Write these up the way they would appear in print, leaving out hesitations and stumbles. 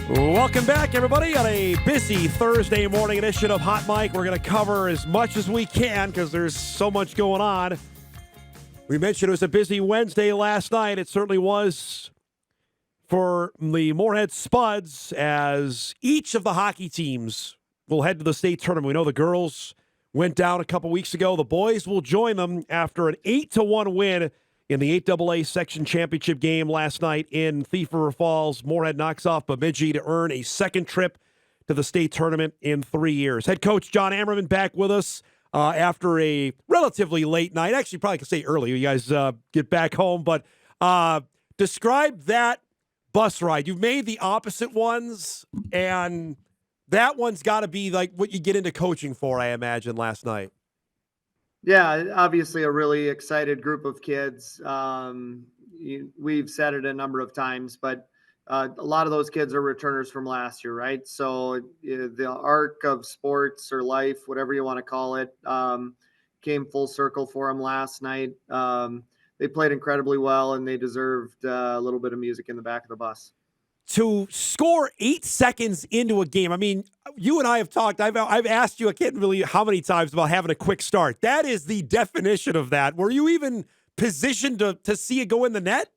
Welcome back, everybody, on a busy Thursday morning edition of Hot Mic. We're going to cover as much as we can because there's so much going on. We mentioned it was a busy Wednesday last night. It certainly was for the Moorhead Spuds, as each of the hockey teams will head to the state tournament. We know the girls went down a couple weeks ago. The boys will join them after an 8-1 win in the 8AA section championship game last night in Thief River Falls. Moorhead knocks off Bemidji to earn a second trip to the state tournament in 3 years. Head coach Jon Ammerman back with us after a relatively late night. Actually, probably could say early. You guys get back home. But describe that bus ride. You've made the opposite ones, and that one's got to be like what you get into coaching for, I imagine, last night. Yeah, obviously a really excited group of kids. We've said it a number of times, but a lot of those kids are returners from last year, right? So the arc of sports or life, whatever you want to call it, came full circle for them last night. They played incredibly well, and they deserved a little bit of music in the back of the bus. To score 8 seconds into a game, I mean, you and I have talked. I've asked you, I can't really how many times, about having a quick start. That is the definition of that. Were you even positioned to see it go in the net?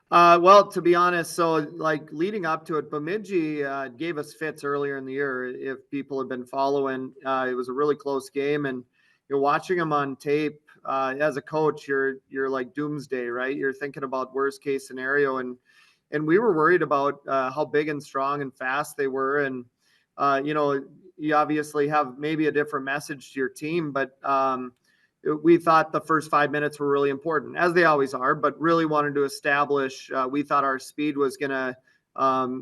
Well, to be honest, so like leading up to it, Bemidji gave us fits earlier in the year. If people have been following, it was a really close game, and you're watching them on tape. As a coach, you're like doomsday, right? You're thinking about worst case scenario, and we were worried about how big and strong and fast they were. And, you obviously have maybe a different message to your team, but we thought the first 5 minutes were really important, as they always are, but really wanted to establish, we thought our speed was going to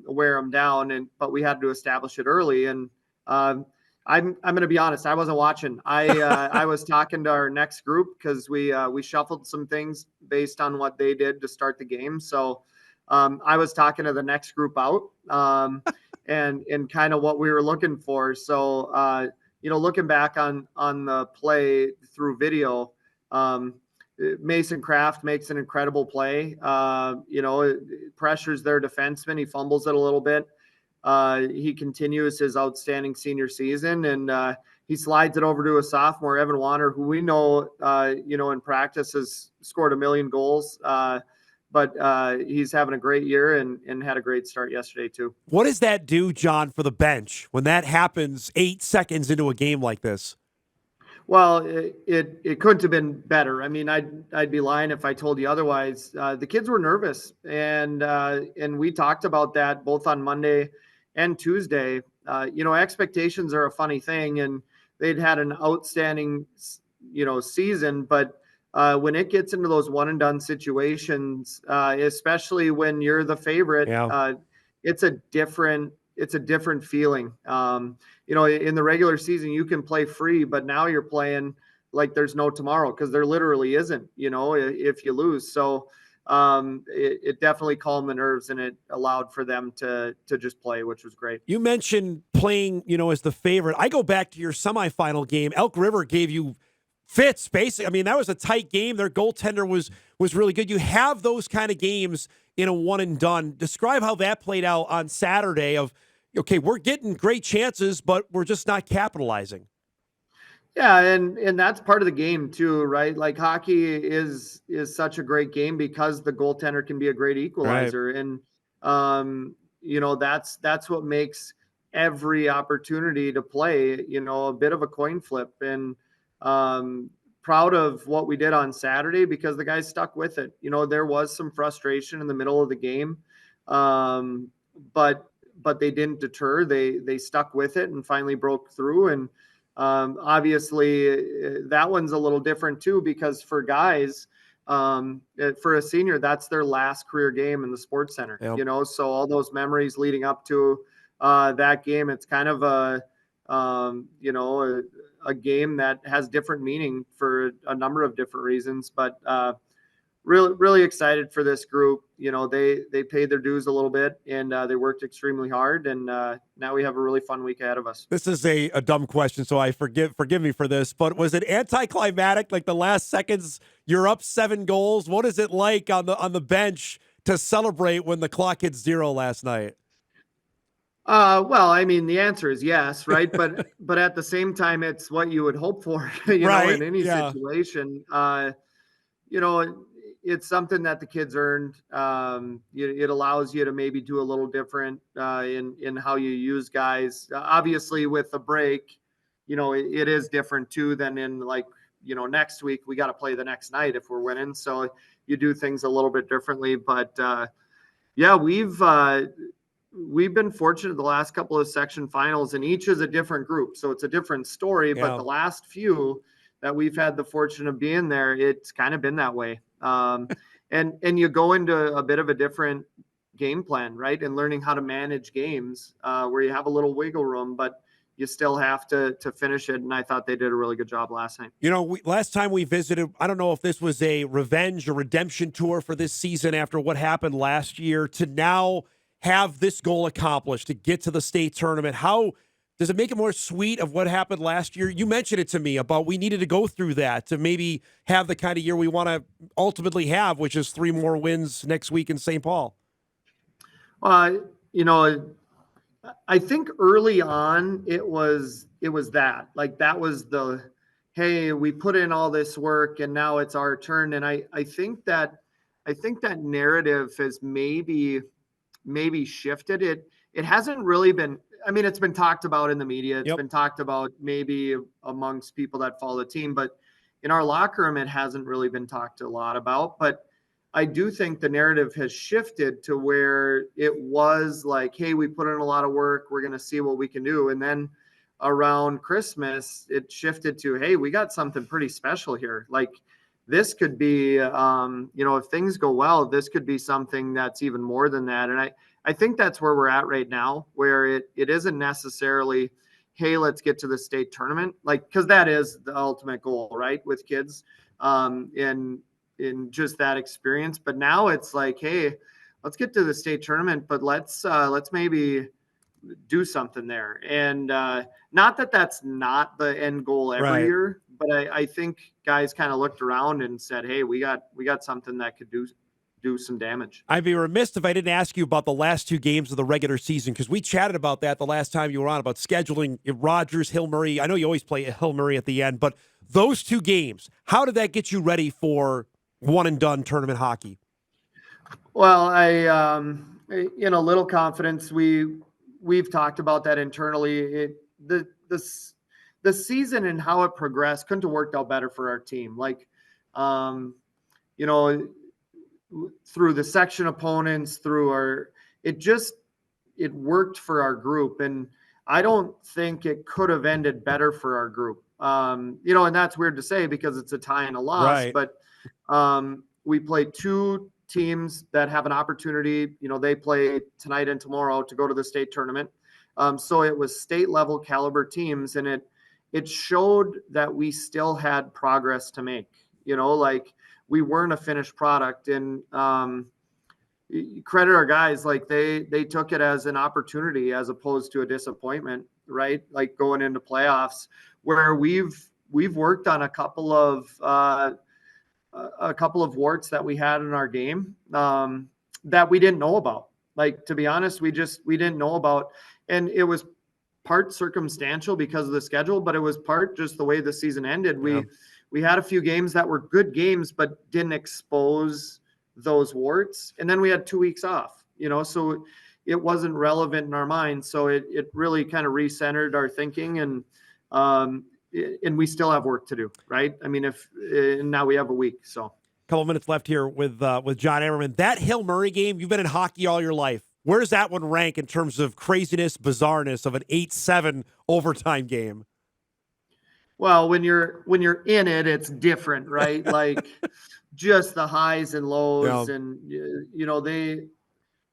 wear them down, but we had to establish it early. And I'm going to be honest, I wasn't watching. I was talking to our next group because we shuffled some things based on what they did to start the game. So I was talking to the next group out and kind of what we were looking for. So, looking back on the play through video, Mason Kraft makes an incredible play. Pressures their defenseman. He fumbles it a little bit. He continues his outstanding senior season, and he slides it over to a sophomore, Evan Wanner, who we know, in practice has scored 1 million goals. But he's having a great year and had a great start yesterday, too. What does that do, John, for the bench when that happens 8 seconds into a game like this? Well, it couldn't have been better. I mean, I'd be lying if I told you otherwise. The kids were nervous, and we talked about that both on Monday and Tuesday. Expectations are a funny thing, and they'd had an outstanding, season, but when it gets into those one and done situations, especially when you're the favorite, it's a different feeling. In the regular season, you can play free, but now you're playing like there's no tomorrow because there literally isn't, if you lose. So it definitely calmed the nerves, and it allowed for them to just play, which was great. You mentioned playing, as the favorite. I go back to your semifinal game. Elk River gave you fits, basically. I mean, that was a tight game. Their goaltender was really good. You have those kind of games in a one and done. Describe how that played out on Saturday of, okay, we're getting great chances, but we're just not capitalizing. Yeah, and that's part of the game too, right? Like hockey is such a great game because the goaltender can be a great equalizer. Right. And that's what makes every opportunity to play, a bit of a coin flip. And proud of what we did on Saturday because the guys stuck with it. There was some frustration in the middle of the game, but they didn't deter. They stuck with it and finally broke through. And obviously that one's a little different too, because for guys, for a senior, that's their last career game in the Sports Center. Yep. So all those memories leading up to that game, it's kind of a game that has different meaning for a number of different reasons, but really, really excited for this group. They paid their dues a little bit, and they worked extremely hard, and now we have a really fun week ahead of us. This is a dumb question, so I forgive me for this, but was it anticlimactic, like the last seconds, you're up 7 goals? What is it like on the bench to celebrate when the clock hits 0 last night? Well, I mean, the answer is yes, right? But at the same time, it's what you would hope for, in Right. any Yeah. situation. You know, it's something that the kids earned. It allows you to maybe do a little different in how you use guys. Obviously, with the break, it is different too than in like next week we got to play the next night if we're winning. So you do things a little bit differently. But yeah, we've been fortunate the last couple of section finals, and each is a different group, so it's a different story. But Yeah. the last few that we've had the fortune of being there, it's kind of been that way. And you go into a bit of a different game plan, right? And learning how to manage games where you have a little wiggle room, but you still have to finish it. And I thought they did a really good job last night. Last time we visited, I don't know if this was a revenge or redemption tour for this season after what happened last year to now have this goal accomplished to get to the state tournament. How does it make it more sweet of what happened last year? You mentioned it to me about we needed to go through that to maybe have the kind of year we want to ultimately have, which is 3 more wins next week in St. Paul. Uh, you know, I think early on it was that like that was the hey, we put in all this work and now it's our turn. And I think that narrative has maybe shifted. It hasn't really been. I mean, it's been talked about in the media. It's Yep. been talked about maybe amongst people that follow the team, but in our locker room, it hasn't really been talked a lot about. But I do think the narrative has shifted to where it was like, hey, we put in a lot of work. We're going to see what we can do. And then around Christmas, it shifted to, hey, we got something pretty special here. Like this could be, if things go well, this could be something that's even more than that. And I think that's where we're at right now, where it isn't necessarily, hey, let's get to the state tournament. Like, because that is the ultimate goal, right? With kids. In just that experience. But now it's like, hey, let's get to the state tournament, but let's maybe do something there. And not that that's not the end goal every Right. year, but I think guys kind of looked around and said, hey, we got something that could do some damage. I'd be remiss if I didn't ask you about the last 2 games of the regular season because we chatted about that the last time you were on about scheduling Rogers, Hill Murray. I know you always play Hill Murray at the end, but those 2 games, how did that get you ready for one and done tournament hockey? Well, little confidence. We've talked about that internally. The season and how it progressed couldn't have worked out better for our team. Like, um, you know, through the section opponents, it worked for our group, and I don't think it could have ended better for our group. And that's weird to say because it's a tie and a loss, Right. but we play 2 teams that have an opportunity. They play tonight and tomorrow to go to the state tournament. So it was state level caliber teams, and it showed that we still had progress to make. Like we weren't a finished product, and credit our guys, like they took it as an opportunity as opposed to a disappointment, right? Like going into playoffs where we've worked on a couple of warts that we had in our game that we didn't know about. Like, to be honest, we didn't know about, and it was part circumstantial because of the schedule, but it was part just the way the season ended. Yeah. We had a few games that were good games, but didn't expose those warts. And then we had 2 weeks off, so it wasn't relevant in our minds. So it really kind of recentered our thinking, and we still have work to do, right? I mean, and now we have a week, so. Couple minutes left here with Jon Ammerman. That Hill Murray game, you've been in hockey all your life. Where does that one rank in terms of craziness, bizarreness of an 8-7 overtime game? Well, when you're in it, it's different, right? Like just the highs and lows, Yeah. and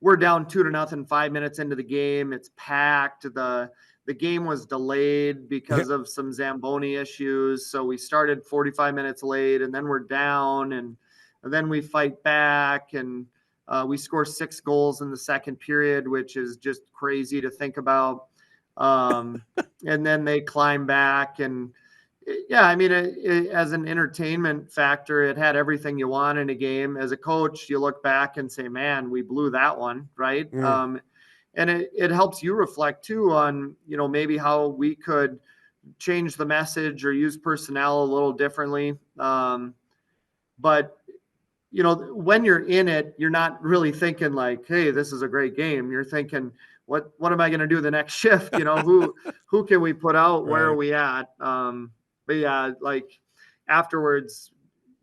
we're down 2-0, 5 minutes into the game. It's packed. The game was delayed because of some Zamboni issues. So we started 45 minutes late, and then we're down, and then we fight back, and we score 6 goals in the second period, which is just crazy to think about. And then they climb back, and yeah, I mean, as an entertainment factor, it had everything you want in a game. As a coach, you look back and say, man, we blew that one, right? Mm. and it helps you reflect too on, maybe how we could change the message or use personnel a little differently. But when you're in it, you're not really thinking like, hey, this is a great game. You're thinking, what am I going to do the next shift? Who can we put out? Where are Right. we at? But yeah, like afterwards,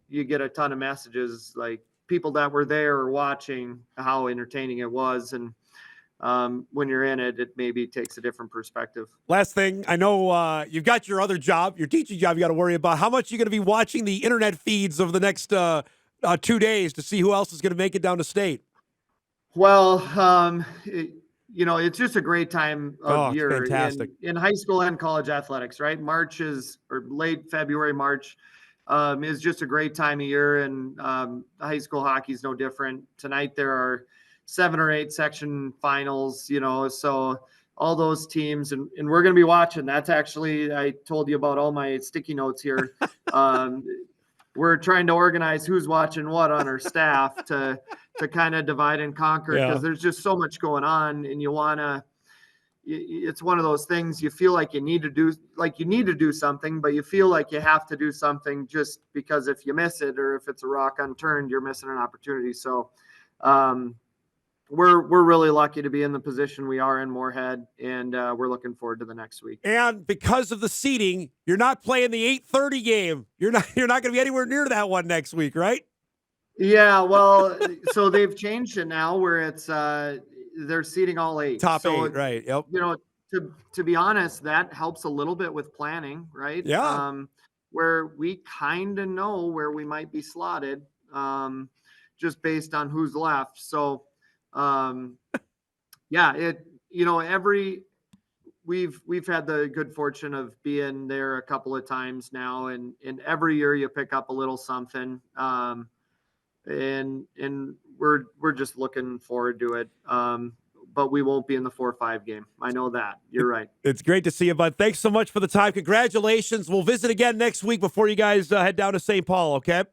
you get a ton of messages, like people that were there or watching how entertaining it was. And when you're in it, it maybe takes a different perspective. Last thing, I know you've got your other job, your teaching job you got to worry about. How much are you going to be watching the internet feeds over the next 2 days to see who else is going to make it down to state? Well, it's just a great time of It's year fantastic. in high school and college athletics, right? March or late February, March is just a great time of year. And high school hockey is no different. Tonight, there are 7 or 8 section finals, so all those teams, and we're going to be watching. That's actually, I told you about all my sticky notes here. We're trying to organize who's watching what on our staff to kind of divide and conquer, because there's just so much going on, and it's one of those things you feel like you need to do something, but you feel like you have to do something just because if you miss it, or if it's a rock unturned, you're missing an opportunity. So we're really lucky to be in the position we are in Moorhead, and we're looking forward to the next week. And because of the seeding, you're not playing the 8:30 game. You're not going to be anywhere near that one next week, right? Yeah, well, so they've changed it now where it's they're seeding all 8. Top 8, right? Yep. To be honest, that helps a little bit with planning, right? Yeah. Where we kind of know where we might be slotted, just based on who's left. So, yeah, we've had the good fortune of being there a couple of times now, and every year you pick up a little something. And we're just looking forward to it. But we won't be in the 4-5 game. I know that. You're right. It's great to see you, bud. Thanks so much for the time. Congratulations. We'll visit again next week before you guys head down to St. Paul, okay?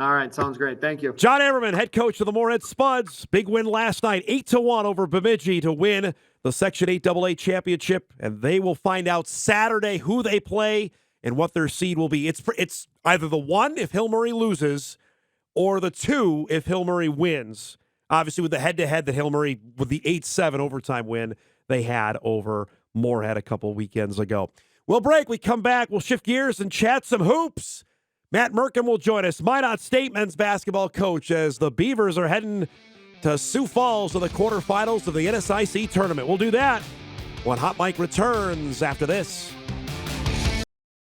All right. Sounds great. Thank you. Jon Ammerman, head coach of the Moorhead Spuds. Big win last night, 8-1 over Bemidji to win the Section 8 AA championship. And they will find out Saturday who they play and what their seed will be. It's either the 1 if Hill Murray loses, or the 2 if Hill Murray wins. Obviously, with the head-to-head that Hill Murray, with the 8-7 overtime win they had over Moorhead a couple weekends ago. We'll break. We come back. We'll shift gears and chat some hoops. Matt Merkin will join us, Minot State men's basketball coach, as the Beavers are heading to Sioux Falls to the quarterfinals of the NSIC tournament. We'll do that when Hot Mike returns after this.